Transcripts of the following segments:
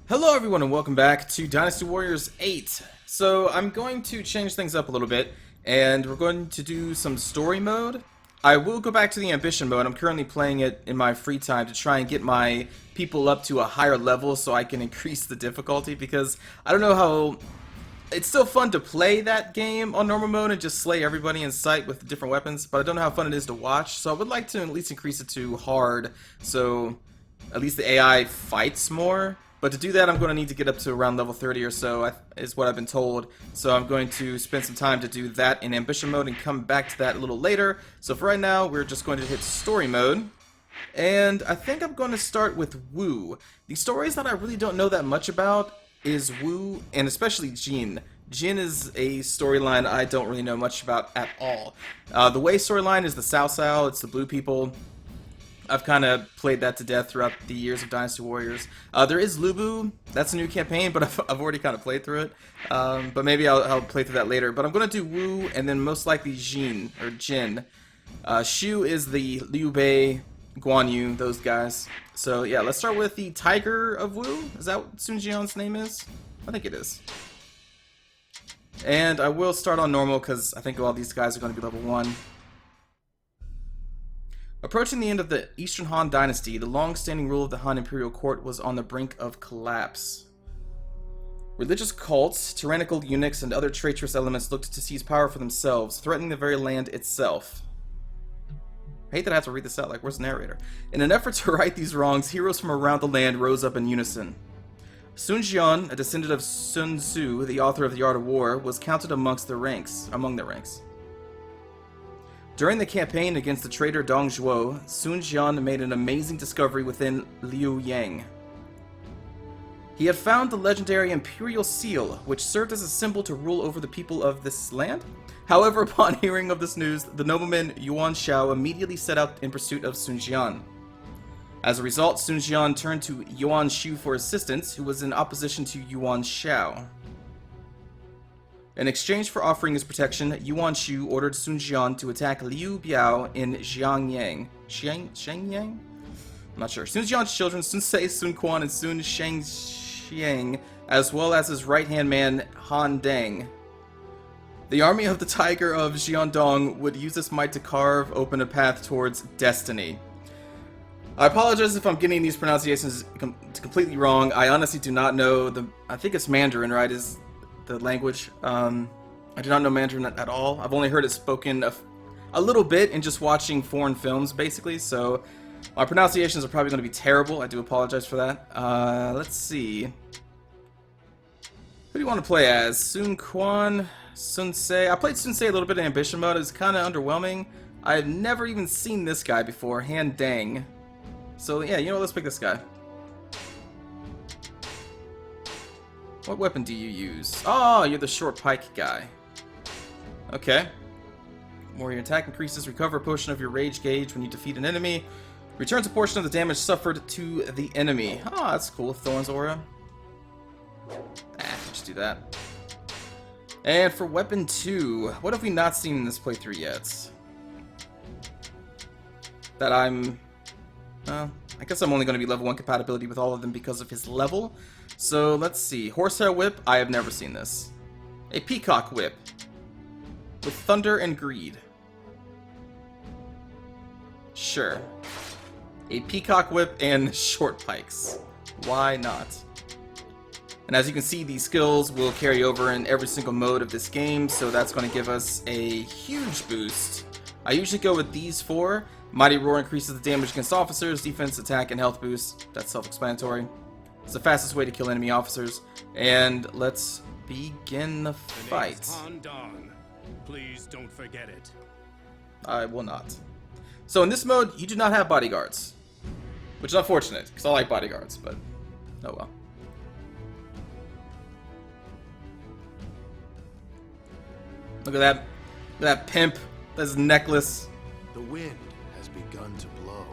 Hello everyone and welcome back to Dynasty Warriors 8. So I'm going to change things up a little bit and we're going to do some story mode. I will go back to the ambition mode. I'm currently playing it in my free time to try and get my people up to a higher level so I can increase the difficulty, because I don't know how... It's still fun to play that game on normal mode and just slay everybody in sight with different weapons, but I don't know how fun it is to watch, so I would like to at least increase it to hard so at least the AI fights more. But to do that, I'm going to need to get up to around level 30 or so, is what I've been told. So I'm going to spend some time to do that in ambition mode and come back to that a little later. So for right now, we're just going to hit story mode. And I think I'm going to start with Wu. The stories that I really don't know that much about is Wu, and especially Jian. Jian is a storyline I don't really know much about at all. The Wei storyline is the Cao Cao, it's the blue people. I've kind of played that to death throughout the years of Dynasty Warriors. There is Lubu. That's a new campaign, but I've already kind of played through it. But maybe I'll play through that later. But I'm going to do Wu, and then most likely Jian, or Jin. Shu is the Liu Bei, Guan Yu, those guys. So yeah, let's start with the Tiger of Wu. Is that what Sun Jian's name is? I think it is. And I will start on normal, because I think all these guys are going to be level 1. Approaching the end of the Eastern Han Dynasty, the long-standing rule of the Han Imperial Court was on the brink of collapse. Religious cults, tyrannical eunuchs, and other traitorous elements looked to seize power for themselves, threatening the very land itself. I hate that I have to read this out, like, where's the narrator? In an effort to right these wrongs, heroes from around the land rose up in unison. Sun Jian, a descendant of Sun Tzu, the author of The Art of War, was counted among their ranks. During the campaign against the traitor Dong Zhuo, Sun Jian made an amazing discovery within Luoyang. He had found the legendary Imperial Seal, which served as a symbol to rule over the people of this land. However, upon hearing of this news, the nobleman Yuan Shao immediately set out in pursuit of Sun Jian. As a result, Sun Jian turned to Yuan Shu for assistance, who was in opposition to Yuan Shao. In exchange for offering his protection, Yuan Shu ordered Sun Jian to attack Liu Biao in Xiangyang. Xiangyang? I'm not sure. Sun Jian's children, Sun Ce, Sun Quan, and Sun Shengxiang, as well as his right-hand man, Han Deng. The army of the Tiger of Jiandong would use this might to carve open a path towards destiny. I apologize if I'm getting these pronunciations completely wrong. I honestly do not know I think it's Mandarin, right? Is the language. I do not know Mandarin at all. I've only heard it spoken a little bit in just watching foreign films, basically, so my pronunciations are probably going to be terrible. I do apologize for that. Let's see. Who do you want to play as? Sun Quan, Sun Ce. I played Sun Ce a little bit in ambition mode. It's kind of underwhelming. I've never even seen this guy before, Han Deng. So yeah, you know, let's pick this guy. What weapon do you use? Oh, you're the short pike guy. Okay. More your attack increases. Recover a portion of your rage gauge when you defeat an enemy. Returns a portion of the damage suffered to the enemy. Oh, that's cool. Thorn's aura. Just do that. And for weapon 2, what have we not seen in this playthrough yet? That I'm... I guess I'm only going to be level 1 compatibility with all of them because of his level. So let's see. Horsehair Whip, I have never seen this. A Peacock Whip with Thunder and Greed. Sure. A Peacock Whip and Short Pikes. Why not? And as you can see, these skills will carry over in every single mode of this game, so that's going to give us a huge boost. I usually go with these 4. Mighty Roar increases the damage against officers, defense, attack, and health boost. That's self-explanatory. It's the fastest way to kill enemy officers. And let's begin the fight. Han Dong. Please don't forget it. I will not. So in this mode, you do not have bodyguards. Which is unfortunate, because I like bodyguards, but oh well. Look at that. Look at that pimp. That's his necklace. The wind has begun to blow.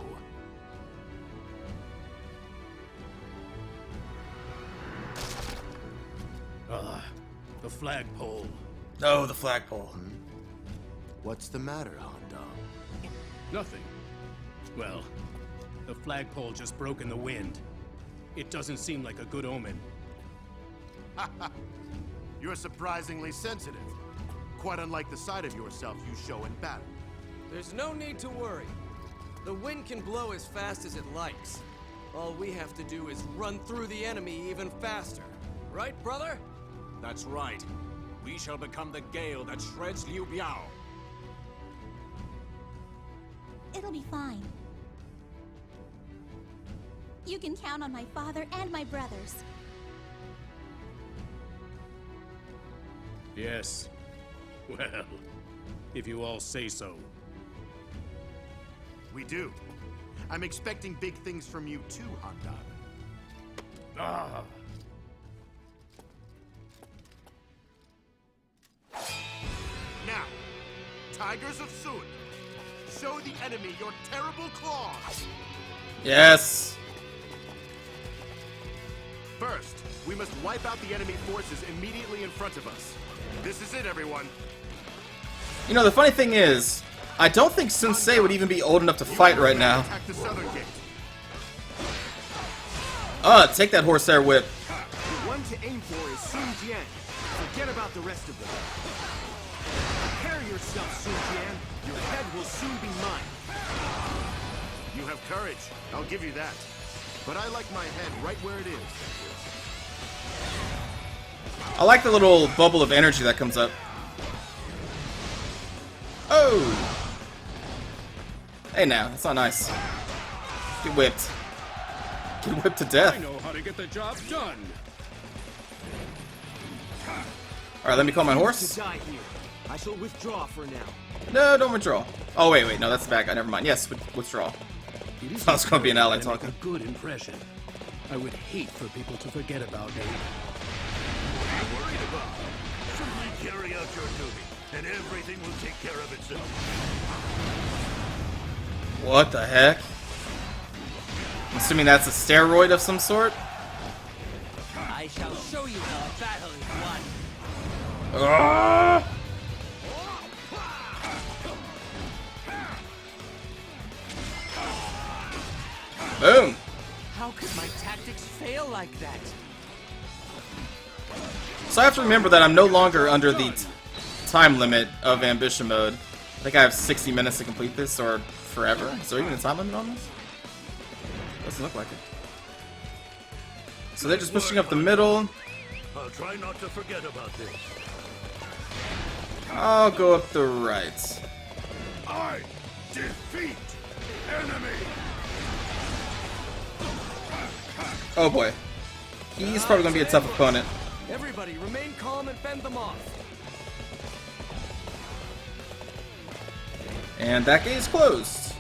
The flagpole. Oh, the flagpole. What's the matter, Han Dong? Nothing. Well, the flagpole just broke in the wind. It doesn't seem like a good omen. You're surprisingly sensitive. Quite unlike the side of yourself you show in battle. There's no need to worry. The wind can blow as fast as it likes. All we have to do is run through the enemy even faster. Right, brother? That's right. We shall become the gale that shreds Liu Biao. It'll be fine. You can count on my father and my brothers. Yes. Well, if you all say so. We do. I'm expecting big things from you too, Handan. Ah. Now, Tigers of Sun, show the enemy your terrible claws. Yes. First, we must wipe out the enemy forces immediately in front of us. This is it, everyone. You know, the funny thing is, I don't think Sensei would even be old enough to fight right now. Attack the southern gate. Take that horsehair whip. The one to aim for is Sun Jian. Forget about the rest of them. Prepare yourself, Sun Jian. Your head will soon be mine. You have courage, I'll give you that. But I like my head right where it is. I like the little bubble of energy that comes up. Oh! Hey now, that's not nice. Get whipped. Get whipped to I death. know how to get the job done. Alright, let me call my To horse. die here. I shall withdraw for now. No, don't withdraw. Oh, wait, no, that's the bad guy. Never mind. Yes, withdraw. It is Thought it was gonna be an ally imperative I talking. make a good impression. I would hate for people to forget about me. What are you worried about? Simply carry out your duty, and everything will take care of itself. What the heck? I'm assuming that's a steroid of some sort? I shall show you how a battle is won. Ah! Boom! How could my tactics fail like that? So I have to remember that I'm no longer under the time limit of ambition mode. I think I have 60 minutes to complete this, or forever. Is there even a time limit on this? Doesn't look like it. So they're just pushing up the middle. I'll try not to forget about this. I'll go up the right. I defeat enemy. Oh boy. He's probably gonna be a tough opponent. Everybody, remain calm and fend them off. And that gate is closed.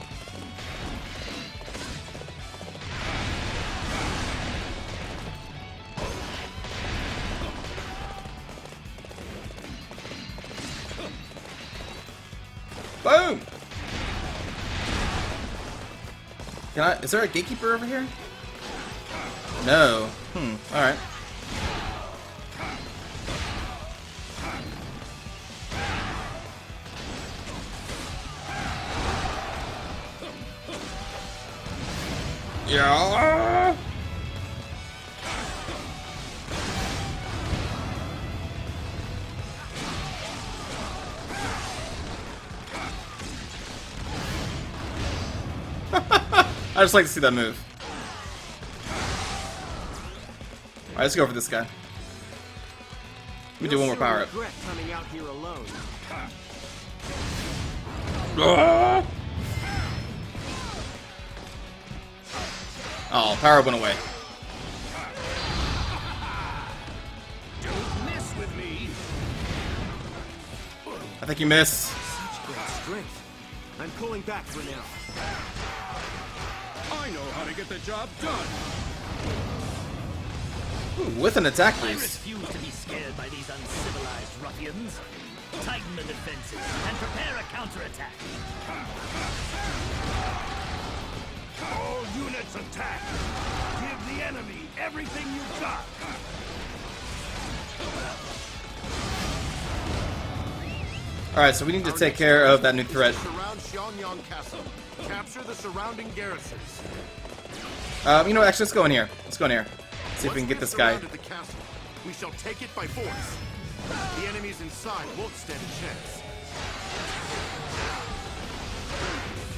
Boom! Is there a gatekeeper over here? No. Alright. Yeah. I just like to see that move. Alright, let's go for this guy. Let me do one more power up. Regret coming out here alone. Oh, power up went away. Don't mess with me. I think you missed. Such great strength. I'm pulling back for now. I know how to get the job done. Ooh, with an attack I boost. refuse to be scared by these uncivilized ruffians. Tighten the defenses and prepare a counterattack. All units attack. Give the enemy everything you've got. Alright, so we need to take care of that new threat. Surround Xiangyang Castle. Capture the surrounding garrisons. You know what, actually, let's go in here. Let's go in here. See if we can get this guy. The castle, we shall take it by force. The enemies inside won't stand a chance.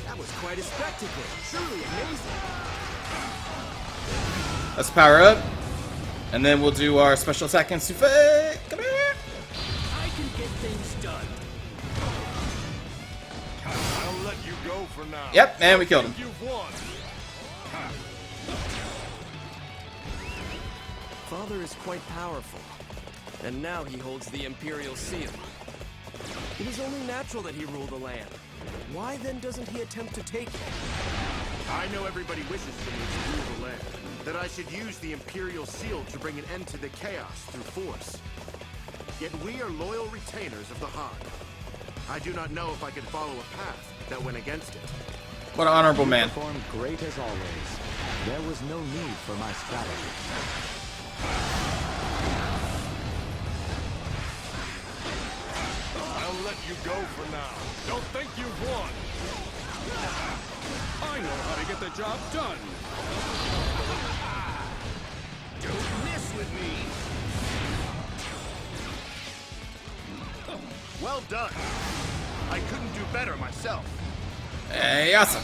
That was quite a spectacle. Truly amazing. Let's power up. And then we'll do our special attack and souffle. Come here. I can get things done. I'll let you go for now. Yep, and we killed him. You've won. Father is quite powerful, and now he holds the Imperial Seal. It is only natural that he rule the land. Why then doesn't he attempt to take it? I know everybody wishes for me to rule the land. That I should use the Imperial Seal to bring an end to the chaos through force. Yet we are loyal retainers of the Han. I do not know if I could follow a path that went against it. What an honorable man. Performed great as always. There was no need for my strategy. I'll let you go for now. Don't think you've won. I know how to get the job done. Don't mess with me. Well done. I couldn't do better myself. Hey, awesome.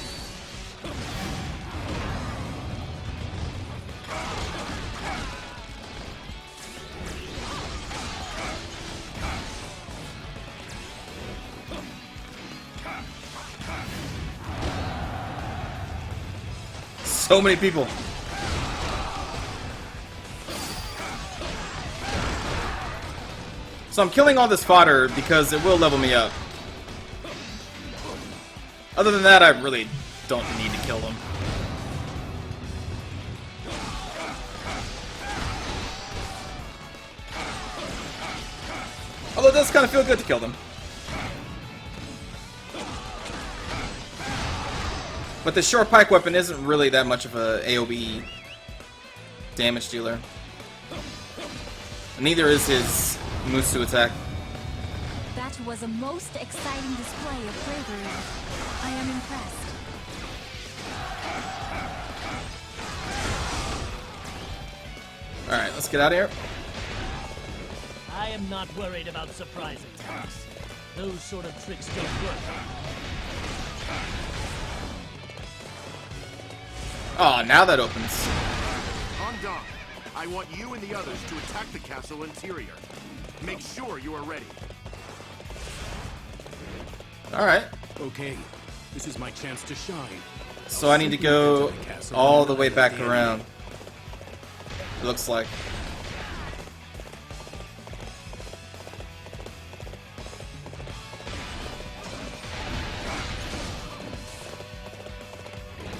So many people. So I'm killing all this fodder because it will level me up. Other than that, I really don't need to kill them. Although it does kind of feel good to kill them. But the short pike weapon isn't really that much of a AoE damage dealer. Neither is his Musu attack. That was a most exciting display of bravery. I am impressed. Alright, let's get out of here. I am not worried about surprise attacks. Those sort of tricks don't work. Oh, now that opens. Handong, I want you and the others to attack the castle interior. Make sure you are ready. Alright. Okay, this is my chance to shine. So I need to go all the way back around. It looks like.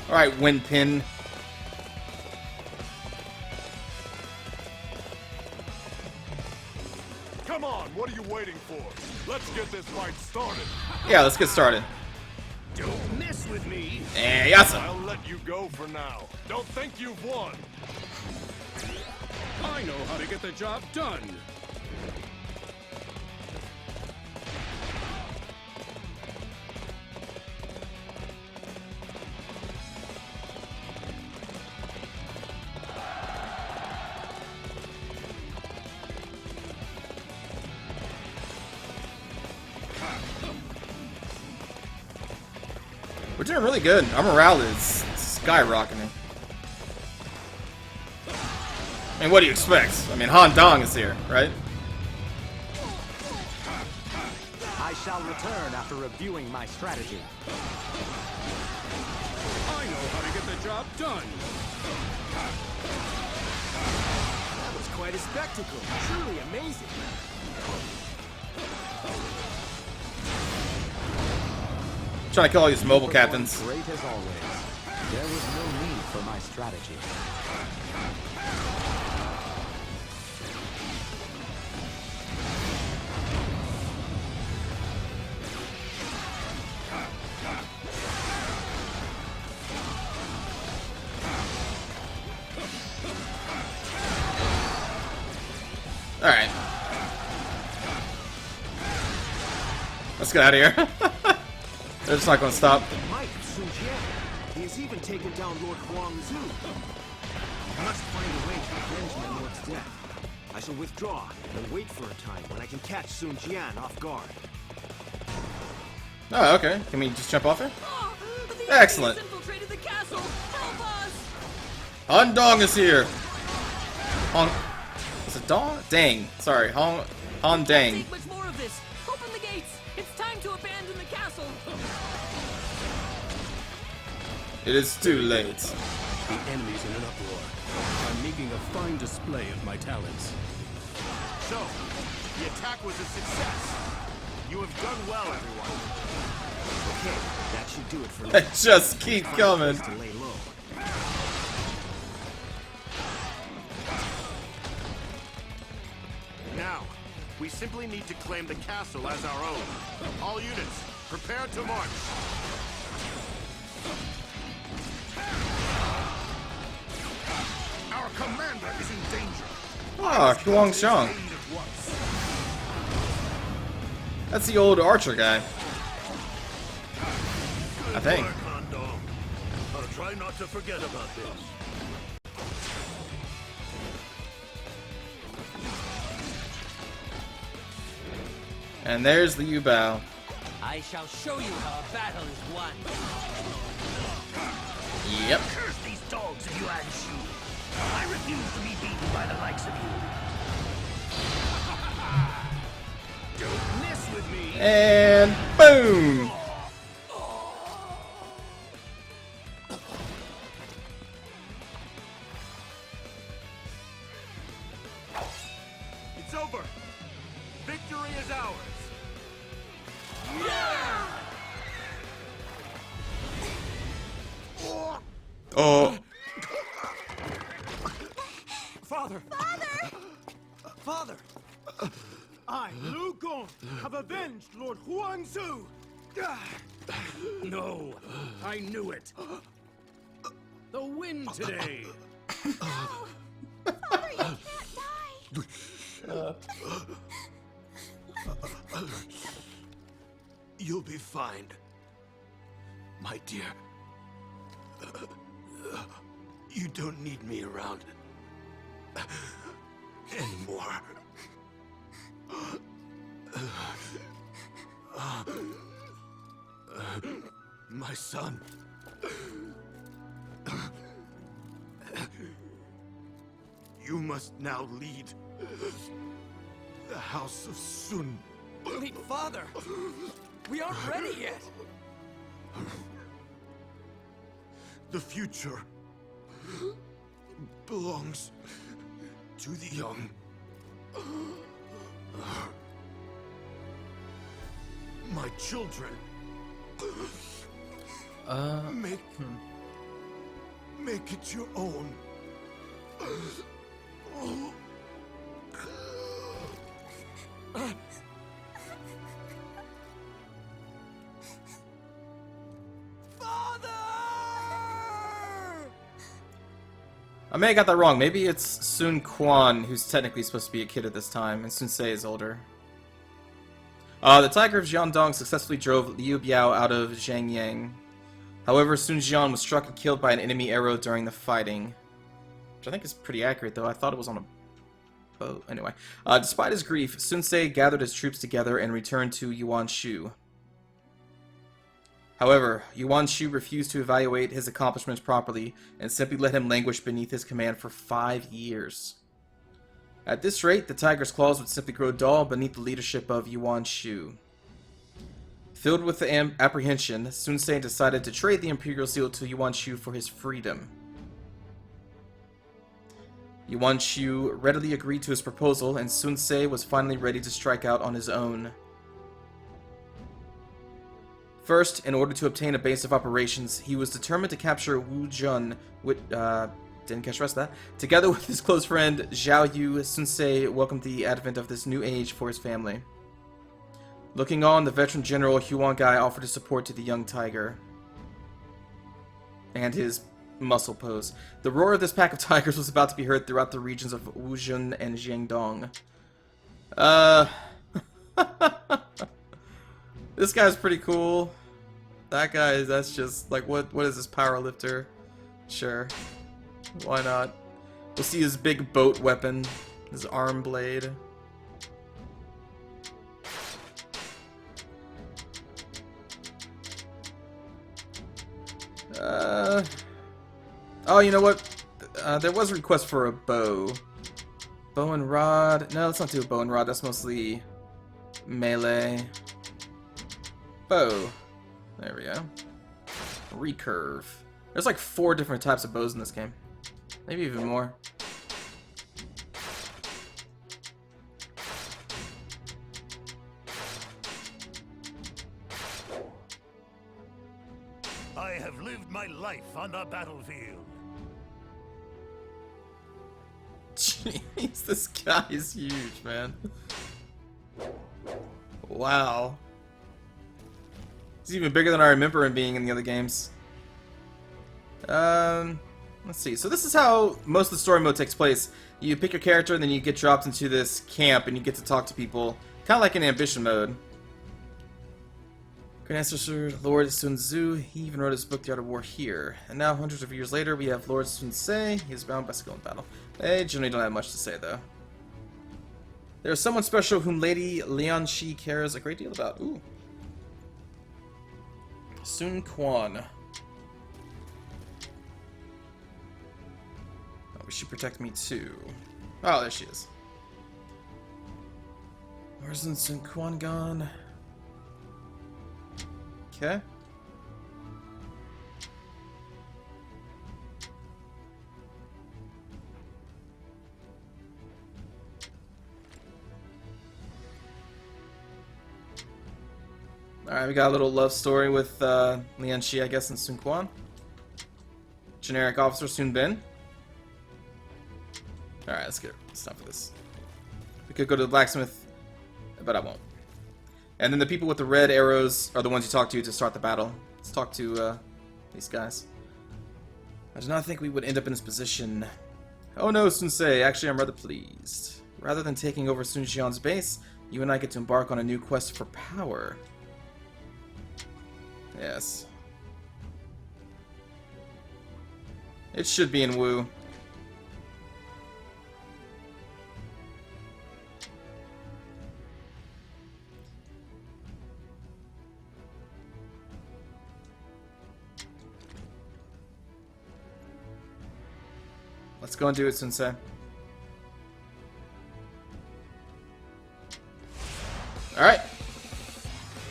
Alright, Windpin. Come on, what are you waiting for? Let's get this fight started. Yeah, let's get started. Don't mess with me. Hey, awesome. I'll let you go for now. Don't think you've won. I know how to get the job done. We're doing really good. Our morale is skyrocketing. I mean, what do you expect? I mean, Handong is here, right? I shall return after reviewing my strategy. I know how to get the job done. That was quite a spectacle. Truly amazing. Trying to kill all these mobile captains. Great as always. There was no need for my strategy. Alright. Let's get out of here. They're just not going to stop. Might of Sun Jian. He is He's even taken down Lord Huang Zu. I must find a way to avenge my lord's death. I shall withdraw and wait for a time when I can catch Sun Jian off guard. Oh, okay. Can we just jump off here? Oh, the Excellent. enemies infiltrated the castle. Help us! Han Dong is here. Hong. Is it Dong? Dang. Sorry. Han Dang. Take much more of this. Open the gates. It's time to abandon the castle. It is too late. The enemy's in an uproar. I'm making a fine display of my talents. So, the attack was a success. You have done well, everyone. Okay, that should do it for They now. just keep Find a coming. place to lay low. Now, we simply need to claim the castle as our own. All units, prepare to march. Our commander is in danger. Ah, Huang Xiang. Aid at once. That's the old archer guy. I Good think. work, Han Dong. I'll try not to forget about this. And there's the U-bow. I shall show you how a battle is won. Yep. Curse these dogs of Yuan Shu. I refuse to be beaten by the likes of you. Don't mess with me. And boom! It's over. Victory is ours. Oh. Father! Father! I, Lu Gong, have avenged Lord Huang Zu! No, I knew it. The win today. Father, you can't die. You'll be fine, my dear. You don't need me around anymore. My son. You must now lead the House of Sun. Wait, Father! We aren't ready yet! The future belongs to the young. My children. Make it your own. I may have got that wrong. Maybe it's Sun Quan who's technically supposed to be a kid at this time, and Sun Se is older. The Tiger of Jiandong successfully drove Liu Biao out of Zhangyang. However, Sun Jian was struck and killed by an enemy arrow during the fighting. Which I think is pretty accurate, though. I thought it was on a boat. Anyway. Despite his grief, Sun Se gathered his troops together and returned to Yuan Shu. However, Yuan Shu refused to evaluate his accomplishments properly and simply let him languish beneath his command for 5 years. At this rate, the Tiger's claws would simply grow dull beneath the leadership of Yuan Shu. Filled with apprehension, Sun Se decided to trade the Imperial Seal to Yuan Shu for his freedom. Yuan Shu readily agreed to his proposal, and Sun Se was finally ready to strike out on his own. First, in order to obtain a base of operations, he was determined to capture Wu Jun, with, didn't catch the rest of that. Together with his close friend Zhao Yu, Sun Se welcomed the advent of this new age for his family. Looking on, the veteran general Huang Gai offered his support to the young tiger. And his muscle pose. The roar of this pack of tigers was about to be heard throughout the regions of Wu Jun and Jiangdong. This guy's pretty cool. That guy, that's just like, what is this, power lifter? Sure. Why not? We'll see his big boat weapon, his arm blade. Oh, you know what? There was a request for a bow. Bow and rod. No, let's not do a bow and rod. That's mostly melee. Bow. There we go. Recurve. There's like 4 different types of bows in this game. Maybe even more. I have lived my life on the battlefield. Jeez, this guy is huge, man. Wow. He's even bigger than I remember him being in the other games. Let's see. So this is how most of the story mode takes place. You pick your character and then you get dropped into this camp and you get to talk to people. Kind of like in ambition mode. Grand Ancestor Lord Sun Tzu, he even wrote his book The Art of War here. And now, hundreds of years later, we have Lord Sun Ce. He is bound by skill in battle. They generally don't have much to say, though. There is someone special whom Lady Lian Shi cares a great deal about. Ooh. Sun Quan. Oh, she protect me too. Oh, there she is. Where's Sun Quan gone? Okay. Alright, we got a little love story with Lian Shi, I guess, and Sun Quan. Generic officer Sun Bin. Alright, let's get it. It's time for this. We could go to the blacksmith, but I won't. And then the people with the red arrows are the ones you talk to start the battle. Let's talk to these guys. I do not think we would end up in this position. Oh no, Sun Ce. Actually, I'm rather pleased. Rather than taking over Sun Jian's base, you and I get to embark on a new quest for power. Yes. It should be in Wu. Let's go and do it, Sun Ce. Alright.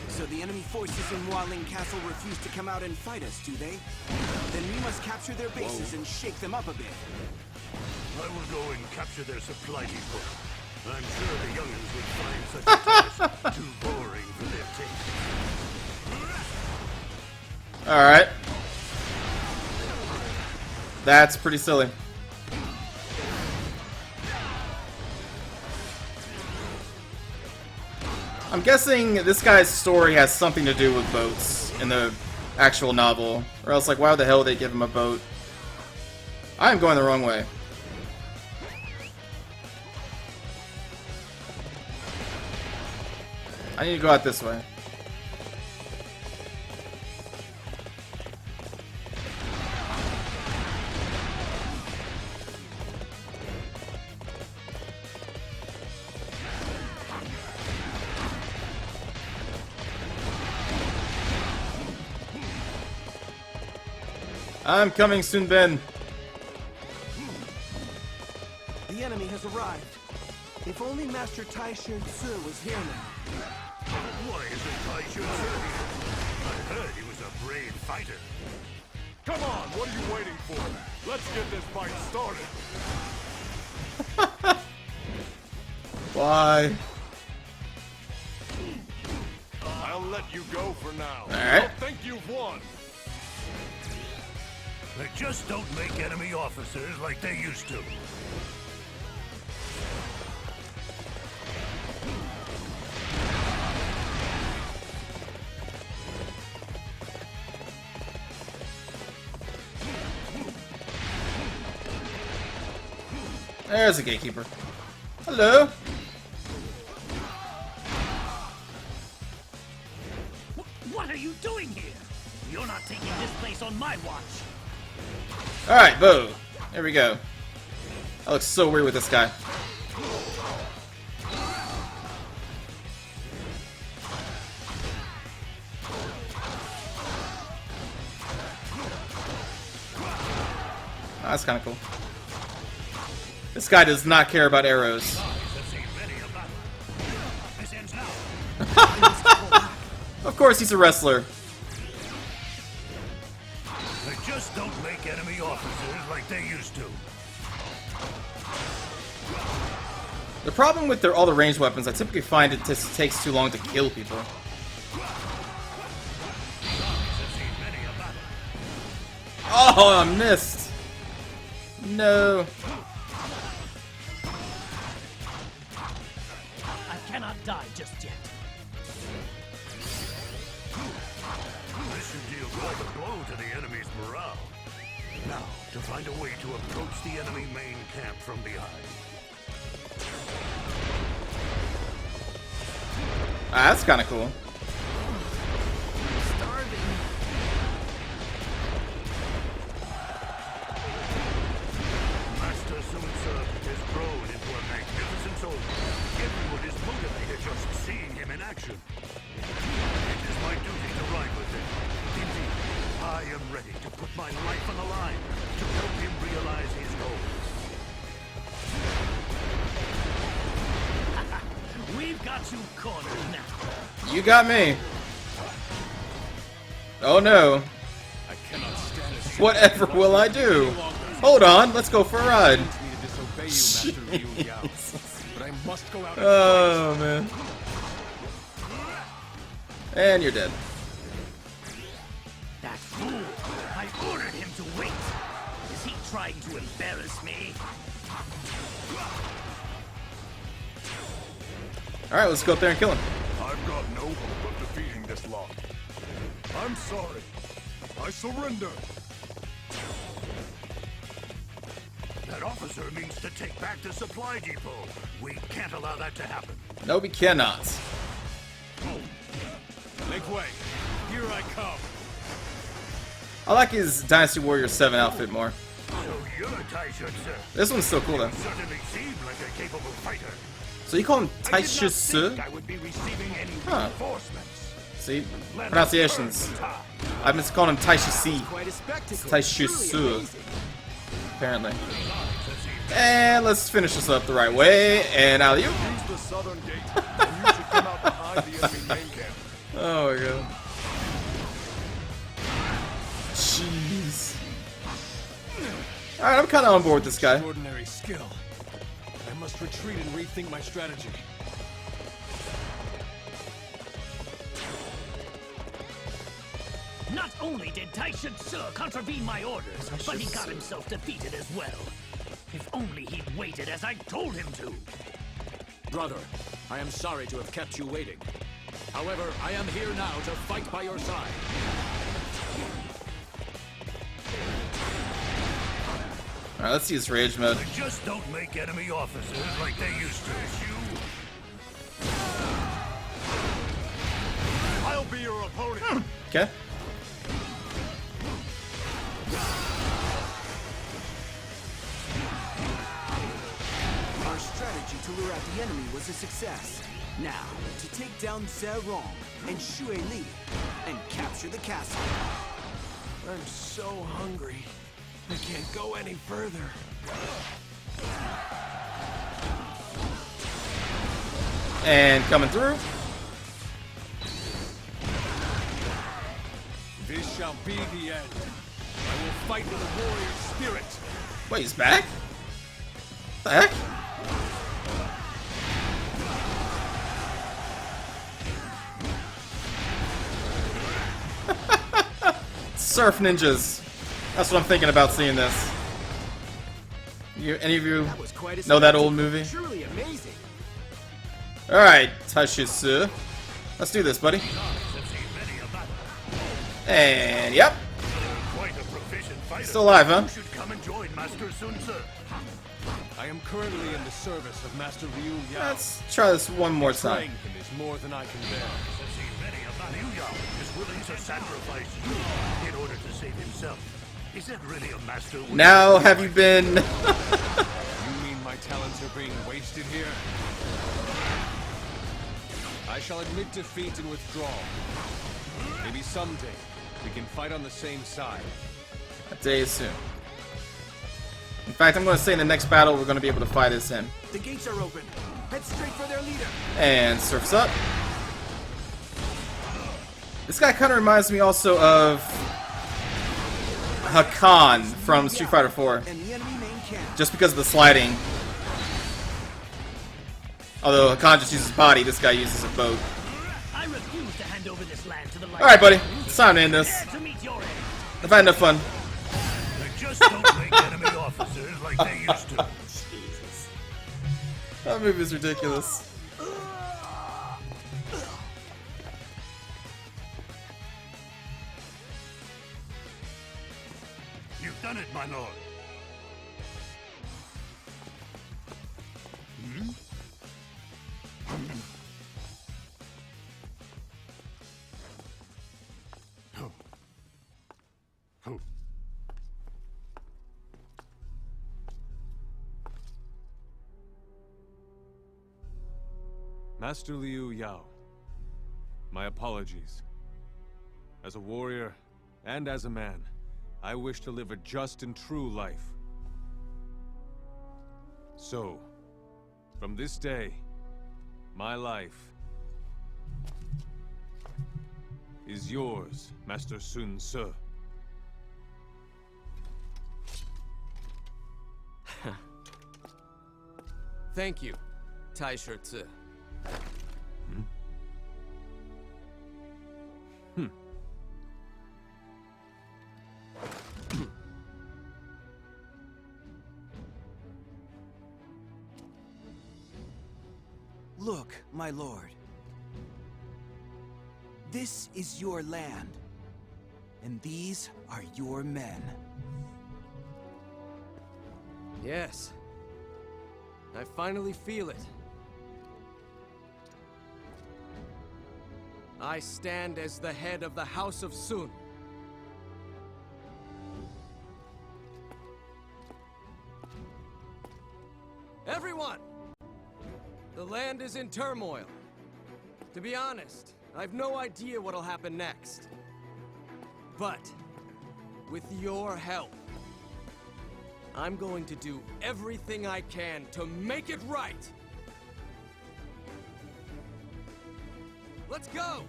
So the enemy forces in Luoyang Castle refuse to come out and fight us, do they? Then we must capture their bases and shake them up a bit. I will go and capture their supply depot. I'm sure the youngins would find such a task too boring for their taste. Alright. That's pretty silly. I'm guessing this guy's story has something to do with boats in the actual novel. Or else, like, why the hell would they give him a boat? I am going the wrong way. I need to go out this way. I'm coming, Sun Bin. The enemy has arrived. If only Master Tai Shun Tzu was here now. Why isn't Tai Shun here? I heard he was a brave fighter. Come on, what are you waiting for? Let's get this fight started. Why? I'll let you go for now. Alright. I think you've won. They just don't make enemy officers like they used to. There's a gatekeeper. Hello. What are you doing here? You're not taking this place on my watch. Alright, boom. There we go. That looks so weird with this guy. Oh, that's kind of cool. This guy does not care about arrows. Of course, he's a wrestler. They just don't make enemy officers like they used to. The problem with all the ranged weapons, I typically find it just takes too long to kill people. Oh, I missed. No. I cannot die just yet. This should deal quite a blow to the enemy's morale. Now, to find a way to approach the enemy main camp from behind. Ah, that's kind of cool. Master Sun Ce has grown into a magnificent soldier. Everyone is motivated just seeing him in action. It is my duty to ride with him. Indeed, I am ready to put my life on the line to help him realize his goals. We've got you cornered now. You got me. Oh no. I cannot stand it. Whatever will I do? Hold on, let's go for a ride. Me to disobey you, Master Liu Yao. But I must go out and Oh man. And you're dead. That fool! I ordered him to wait. Is he trying to embarrass me? Alright, let's go up there and kill him. I've got no hope of defeating this lot. I'm sorry. I surrender. That officer means to take back the supply depot. We can't allow that to happen. No, we cannot. make way. Here I come. I like his Dynasty Warriors 7 outfit more. So you're Taishan, sir. This one's still cool though. Certainly seem like a capable fighter. So you call him I did not Taishan? think I would be receiving any Huh. reinforcements. See? Let us Pronunciations. burn time. I've been calling him Taishan. Quite a spectacle. Taishan. Truly amazing. Apparently. And let's finish this up the right way. And out of you. Use the southern gate, and you should come out behind the enemy main camp. Oh my god. Jeez. Alright, I'm kind of on board with this guy. Extraordinary skill. I must retreat and rethink my strategy. Not only did Taishan contravene my orders, but he got himself defeated as well. If only he'd waited as I told him to. Brother, I am sorry to have kept you waiting. However, I am here now to fight by your side. Alright, let's see his rage mode. They just don't make enemy officers like they used to. I'll be your opponent. Okay. Our strategy to lure out the enemy was a success. Now, to take down Zerong and Xue Li and capture the castle. I'm so hungry. I can't go any further. And coming through. This shall be the end. I will fight with a warrior spirit. Wait, he's back? What the heck? Surf ninjas. That's what I'm thinking about seeing this. Any of you That was quite a know that spectacle. old movie? Truly amazing. Alright, Taishisu. Let's do this, buddy. And yep. Quite a proficient fighter. Still alive, huh? You should come and join Master Sun Ce. I am currently in the service of Master Liu Yao. Let's try this one more Betraying time. him is more than I can bear. Liu Yao is willing to sacrifice you in order to save himself. Is that really a master? Now have you been... You mean my talents are being wasted here? I shall admit defeat and withdraw. Maybe someday we can fight on the same side. That day is soon. In fact, I'm going to say in the next battle we're going to be able to fight as him. The gates are open. Head straight for their leader. And surfs up. This guy kind of reminds me also of Hakan from Street Fighter 4. And the enemy main camp. Just because of the sliding. Although Hakan just uses body, this guy uses a boat. I refuse to hand over this land to the Alright, buddy. It's time to end this. Dare to meet your end. I've had enough fun. They just don't make enemy officers like they used to. Jesus. That movie is ridiculous. You've done it, my lord. Master Liu Yao, my apologies. As a warrior and as a man, I wish to live a just and true life. So, from this day, my life is yours, Master Sun Ce. Thank you, Tai Shi. Look, my lord. This is your land. And these are your men. Yes. I finally feel it. I stand as the head of the House of Sun. Everyone! The land is in turmoil. To be honest, I've no idea what'll happen next. But, with your help, I'm going to do everything I can to make it right! Let's go!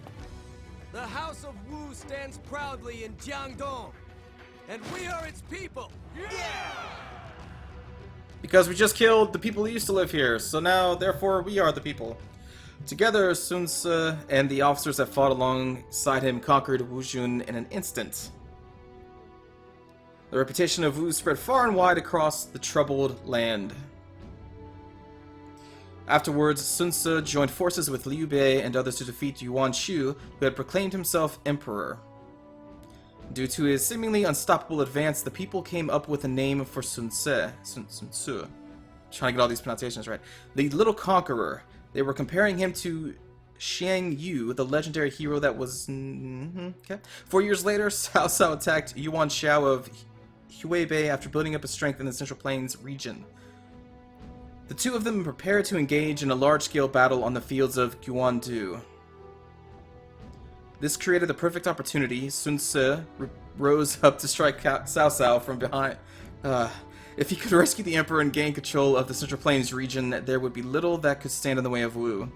The House of Wu stands proudly in Jiangdong, and we are its people! Yeah! Because we just killed the people who used to live here, so now, therefore, we are the people. Together, Sun Ce and the officers that fought alongside him conquered Wu Jun in an instant. The reputation of Wu spread far and wide across the troubled land. Afterwards, Sun Ce joined forces with Liu Bei and others to defeat Yuan Shu, who had proclaimed himself emperor. Due to his seemingly unstoppable advance, the people came up with a name for Sun Ce. Sun Ce. Trying to get all these pronunciations right. The Little Conqueror. They were comparing him to Xiang Yu, the legendary hero that was... okay. 4 years later, Cao Cao attacked Yuan Shao of Huibei after building up his strength in the Central Plains region. The two of them prepared to engage in a large-scale battle on the fields of Guandu. This created the perfect opportunity. Sun Ce rose up to strike Cao Cao from behind. If he could rescue the Emperor and gain control of the Central Plains region, there would be little that could stand in the way of Wu.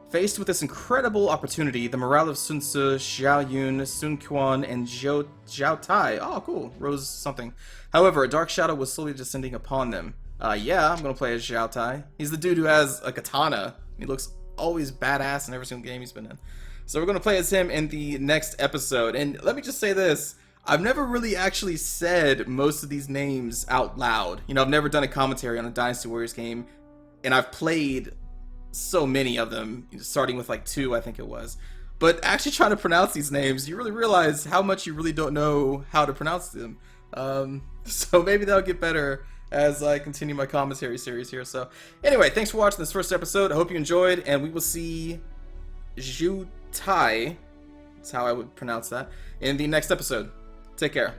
Faced with this incredible opportunity, the morale of Sun Ce, Xiao Yun, Sun Quan, and Zhao Tai, oh cool, rose something. However, a dark shadow was slowly descending upon them. Yeah, I'm gonna play as Zhao Tai. He's the dude who has a katana. He looks always badass in every single game he's been in. So we're gonna play as him in the next episode. And let me just say this. I've never really actually said most of these names out loud. You know, I've never done a commentary on a Dynasty Warriors game, and I've played so many of them, starting with like 2, I think it was. But actually trying to pronounce these names, you really realize how much you really don't know how to pronounce them. So maybe that'll get better as I continue my commentary series here. So anyway, thanks for watching this first episode. I hope you enjoyed, and we will see Zhu Tai, that's how I would pronounce that, in the next episode. Take care.